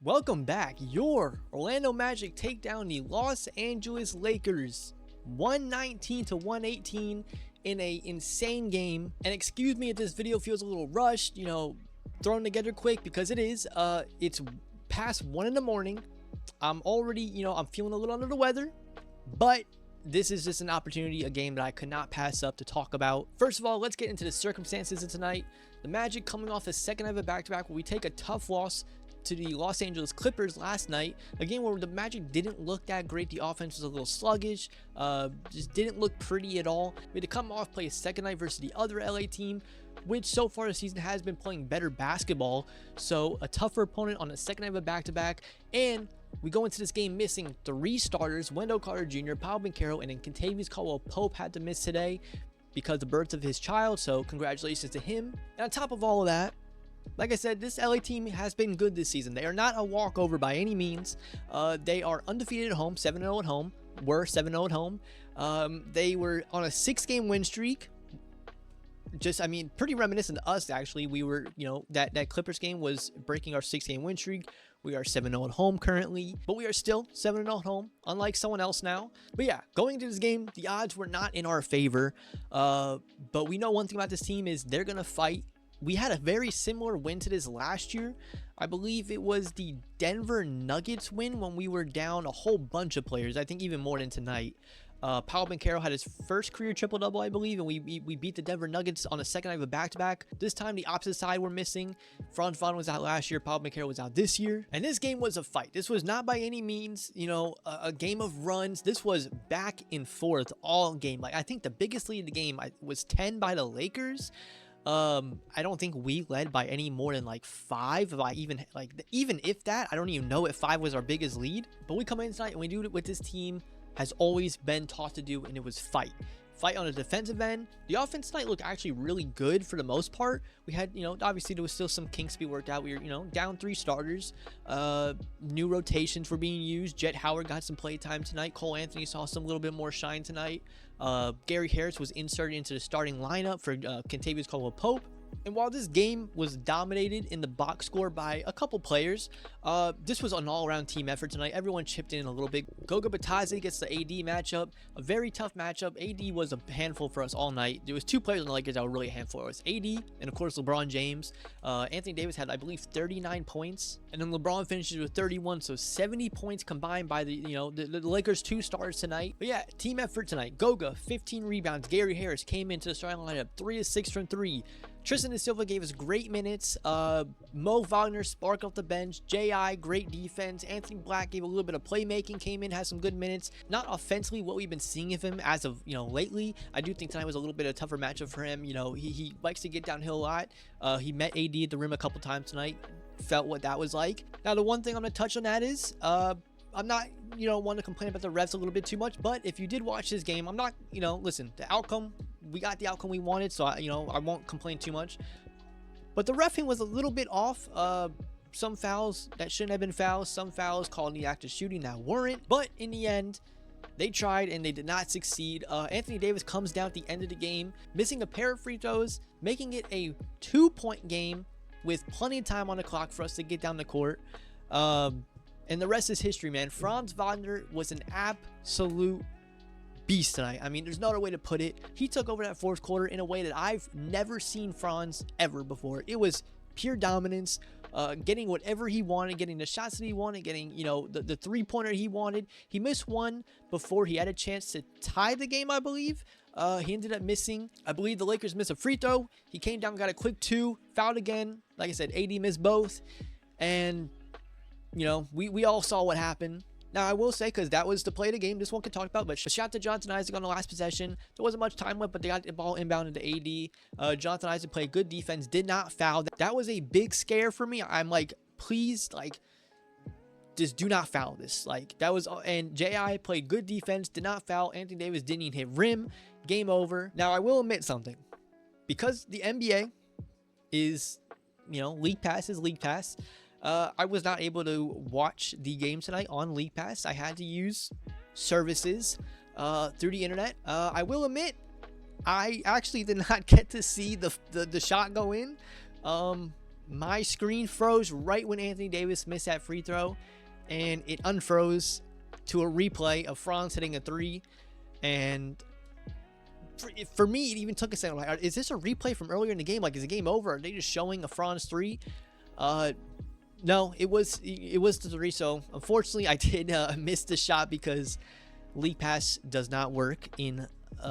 Welcome back. Your Orlando Magic take down the Los Angeles Lakers 119 to 118 in a insane game. And excuse me if this video feels a little rushed, thrown together quick, because it is. It's past 1 in the morning. I'm already, I'm feeling a little under the weather, but this is just an opportunity, a game that I could not pass up to talk about. First of all, let's get into the circumstances of tonight. The Magic coming off the second of a back-to-back where we take a tough loss to the Los Angeles Clippers last night, a game where the Magic didn't look that great. The offense was a little sluggish, just didn't look pretty at all. We had to come off, play a second night versus the other LA team, which so far this season has been playing better basketball. So a tougher opponent on the second night of a back-to-back, and we go into this game missing 3 starters: Wendell Carter Jr., Paolo Banchero, and then Kentavious Caldwell-Pope had to miss today because of the birth of his child, so congratulations to him. And on top of all of that, like I said, this LA team has been good this season. They are not a walkover by any means. They are undefeated at home, 7-0 at home. Were 7-0 at home. They were on a 6-game win streak. Pretty reminiscent to us, actually. We were, that Clippers game was breaking our 6-game win streak. We are 7-0 at home currently, but we are still 7-0 at home, unlike someone else now. But yeah, going into this game, the odds were not in our favor. But we know one thing about this team is they're going to fight. We had a very similar win to this last year. I believe it was the Denver Nuggets win when we were down a whole bunch of players. I think even more than tonight. Paolo Banchero had his first career triple-double, I believe, and we beat the Denver Nuggets on the second night of a back-to-back. This time, the opposite side were missing. Franz Wagner was out last year. Paolo Banchero was out this year. And this game was a fight. This was not by any means, a game of runs. This was back and forth all game. I think the biggest lead of the game was 10 by the Lakers. I don't think we led by any more than 5, even if that. I don't even know if 5 was our biggest lead. But we come in tonight and we do what this team has always been taught to do, and it was fight on the defensive end. The offense tonight looked actually really good for the most part. We had, obviously there was still some kinks to be worked out. We were, down 3 starters. New rotations were being used. Jet Howard got some play time tonight. Cole Anthony saw some little bit more shine tonight. Gary Harris was inserted into the starting lineup for Kentavious Caldwell-Pope. And while this game was dominated in the box score by a couple players, this was an all-around team effort tonight. Everyone chipped in a little bit. Goga Bitadze gets the AD matchup, a very tough matchup. AD was a handful for us all night. There was 2 players on the Lakers that were really a handful for us. AD and, of course, LeBron James. Anthony Davis had, I believe, 39 points. And then LeBron finishes with 31, so 70 points combined by the Lakers' 2 stars tonight. But yeah, team effort tonight. Goga, 15 rebounds. Gary Harris came into the starting lineup, 3 of 6 from 3. Tristan da Silva gave us great minutes. Mo Wagner sparked off the bench. J.I., great defense. Anthony Black gave a little bit of playmaking, came in, had some good minutes. Not offensively what we've been seeing of him as of, lately. I do think tonight was a little bit of a tougher matchup for him. He likes to get downhill a lot. He met AD at the rim a couple times tonight. Felt what that was like. Now, the one thing I'm going to touch on that is, I'm not, want to complain about the refs a little bit too much, but if you did watch this game, I'm not, listen, the outcome, we got the outcome we wanted, so I won't complain too much. But the reffing was a little bit off. Some fouls that shouldn't have been fouls, some fouls called in the act of shooting that weren't. But in the end, they tried and they did not succeed. Anthony Davis comes down at the end of the game, missing a pair of free throws, making it a 2-point game with plenty of time on the clock for us to get down the court. And the rest is history, man. Franz Wagner was an absolute beast tonight. There's no other way to put it. He took over that 4th quarter in a way that I've never seen Franz ever before. It was pure dominance, getting whatever he wanted, getting the shots that he wanted, getting, the 3-pointer he wanted. He missed one before he had a chance to tie the game, I believe. He ended up missing. I believe the Lakers missed a free throw. He came down, got a quick 2, fouled again. Like I said, AD missed both. And we all saw what happened. Now, I will say, because that was the play of the game, this one could talk about, but shout out to Jonathan Isaac on the last possession. There wasn't much time left, but they got the ball inbound into AD. Jonathan Isaac played good defense, did not foul. That was a big scare for me. I'm like, please, just do not foul this. And J.I. played good defense, did not foul. Anthony Davis didn't even hit rim. Game over. Now, I will admit something. Because the NBA is, League Pass is League Pass. I was not able to watch the game tonight on League Pass. I had to use services through the internet. I will admit, I actually did not get to see the shot go in. my screen froze right when Anthony Davis missed that free throw, and it unfroze to a replay of Franz hitting a three. And for me, it even took a second. Like, is this a replay from earlier in the game? Like, is the game over? Are they just showing a Franz three? No, it was the three. So unfortunately, I did miss the shot because League Pass does not work in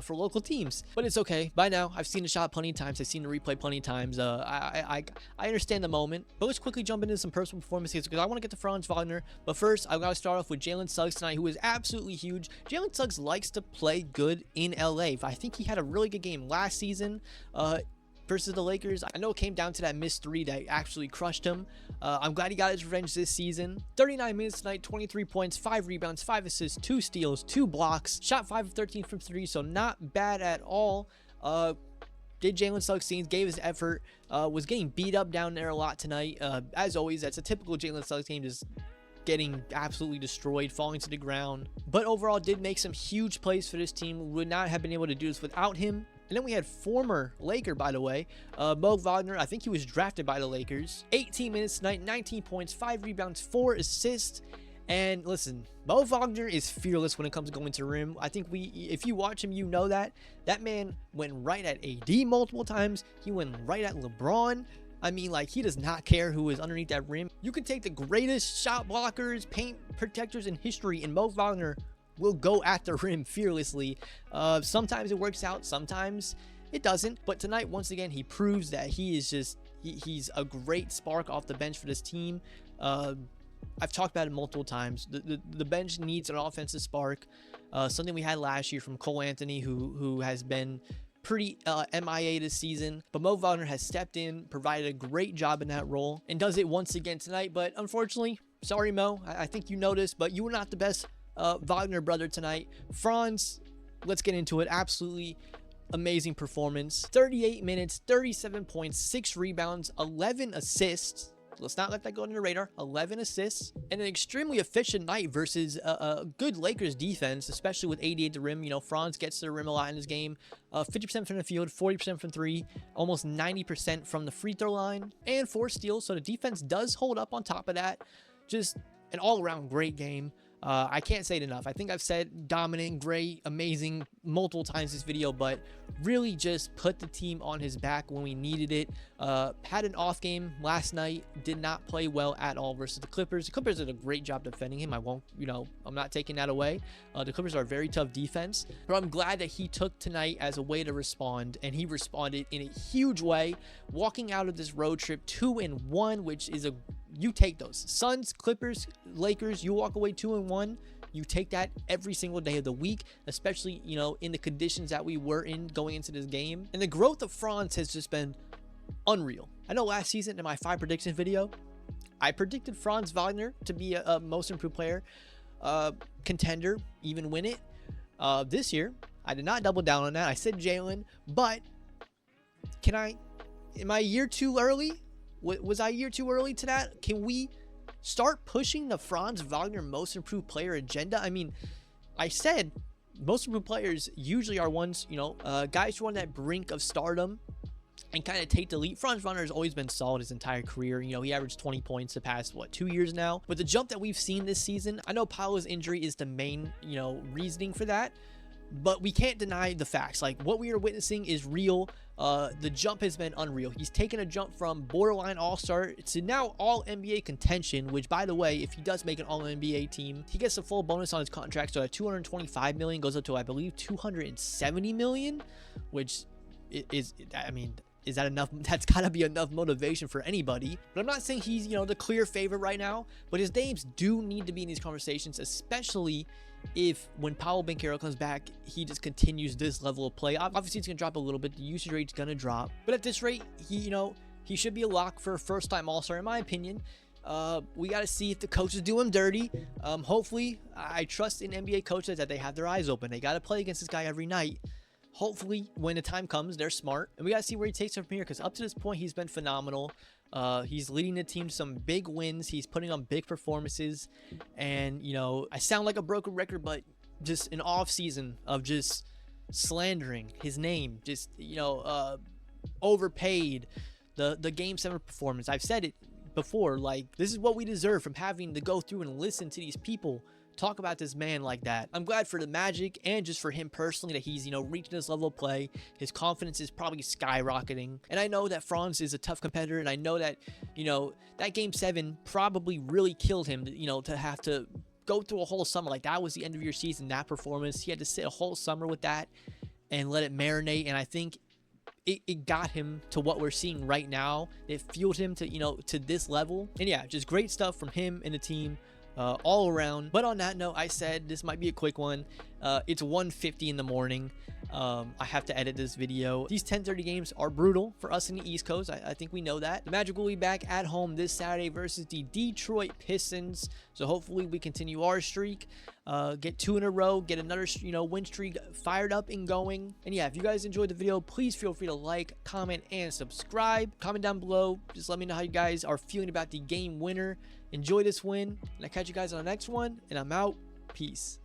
for local teams, but it's okay. By now, I've seen the shot plenty of times. I've seen the replay plenty of times. I understand the moment, but let's quickly jump into some personal performances because I want to get to Franz Wagner. But first, I got to start off with Jaylen Suggs tonight, who is absolutely huge. Jaylen Suggs likes to play good in LA. I think he had a really good game last season versus the Lakers. I know it came down to that missed three that actually crushed him. I'm glad he got his revenge this season. 39 minutes tonight, 23 points, 5 rebounds, 5 assists, 2 steals, 2 blocks. Shot 5 of 13 from 3, so not bad at all. Did Jaylen Suggs things, gave his effort, was getting beat up down there a lot tonight. As always, that's a typical Jaylen Suggs game, just getting absolutely destroyed, falling to the ground. But overall, did make some huge plays for this team. Would not have been able to do this without him. And then we had former Laker, by the way, Mo Wagner. I think he was drafted by the Lakers. 18 minutes tonight, 19 points, 5 rebounds, 4 assists. And listen, Mo Wagner is fearless when it comes to going to the rim. I think if you watch him, you know that. That man went right at AD multiple times. He went right at LeBron. I mean, like, he does not care who is underneath that rim. You can take the greatest shot blockers, paint protectors in history, and Mo Wagner will go at the rim fearlessly. Sometimes it works out, sometimes it doesn't. But tonight, once again, he proves that he is just he's a great spark off the bench for this team. I've talked about it multiple times. The bench needs an offensive spark. Something we had last year from Cole Anthony, who has been pretty MIA this season. But Mo Wagner has stepped in, provided a great job in that role, and does it once again tonight. But unfortunately, sorry Mo, I think you noticed, but you were not the best Wagner brother tonight. Franz, let's get into it. Absolutely amazing performance. 38 minutes, 37 points, 6 rebounds, 11 assists. Let's not let that go under the radar. 11 assists and an extremely efficient night versus a good Lakers defense, especially with 80 at the rim. You know, Franz gets to the rim a lot in this game. 50% from the field, 40% from 3, almost 90% from the free throw line, and 4 steals. So the defense does hold up on top of that. Just an all-around great game. I can't say it enough. I think I've said dominant, great, amazing multiple times this video, but really just put the team on his back when we needed it. Had an off game last night, did not play well at all versus the Clippers. The Clippers did a great job defending him. I'm not taking that away. The Clippers are a very tough defense, but I'm glad that he took tonight as a way to respond, and he responded in a huge way, walking out of this road trip 2-1, which is you take those. Suns, Clippers, Lakers, you walk away 2-1. You take that every single day of the week, especially, you know, in the conditions that we were in going into this game. And the growth of Franz has just been unreal. I know last season in my 5 prediction video, I predicted Franz Wagner to be a most improved player, contender, even win it. This year, I did not double down on that. I said Jaylen, but am I a year too early? Was I a year too early to that? Can we start pushing the Franz Wagner most improved player agenda? I mean, I said most improved players usually are ones, you know, guys who are on that brink of stardom and kind of take the lead. Franz Wagner has always been solid his entire career. You know, he averaged 20 points the past, 2 years now. But the jump that we've seen this season, I know Paolo's injury is the main, you know, reasoning for that. But we can't deny the facts. Like, what we are witnessing is real. The jump has been unreal. He's taken a jump from borderline all-star to now all-NBA contention, which, by the way, if he does make an all-NBA team, he gets a full bonus on his contract. So at $225 million goes up to, I believe, $270 million, which is, I mean, is that enough? That's got to be enough motivation for anybody. But I'm not saying he's, you know, the clear favorite right now, but his names do need to be in these conversations, especially if when Paolo Banchero comes back, he just continues this level of play. Obviously, it's going to drop a little bit. The usage rate's going to drop. But at this rate, he should be a lock for a first-time All-Star, in my opinion. We got to see if the coaches do him dirty. Hopefully, I trust in NBA coaches that they have their eyes open. They got to play against this guy every night. Hopefully, when the time comes, they're smart. And we got to see where he takes it from here, because up to this point, he's been phenomenal. He's leading the team to some big wins. He's putting on big performances. And, you know, I sound like a broken record, but just an off season of just slandering his name. Just, you know, overpaid. the game 7 performance. I've said it before, like, this is what we deserve from having to go through and listen to these people talk about this man like that. I'm glad for the Magic and just for him personally that he's, you know, reaching this level of play. His confidence is probably skyrocketing. And I know that Franz is a tough competitor, and I know that, you know, that game 7 probably really killed him, you know, to have to go through a whole summer. Like, that was the end of your season, that performance. He had to sit a whole summer with that and let it marinate. And I think it got him to what we're seeing right now. It fueled him to, you know, to this level. And yeah, just great stuff from him and the team. All around. But on that note, I said this might be a quick one. It's 1:50 in the morning. I have to edit this video. These 10:30 games are brutal for us in the East Coast. I think we know that. The Magic will be back at home this Saturday versus the Detroit Pistons. So hopefully we continue our streak, get 2 in a row, get another, you know, win streak fired up and going. And yeah, if you guys enjoyed the video, please feel free to like, comment, and subscribe. Comment down below. Just let me know how you guys are feeling about the game winner. Enjoy this win, and I'll catch you guys on the next one, and I'm out. Peace.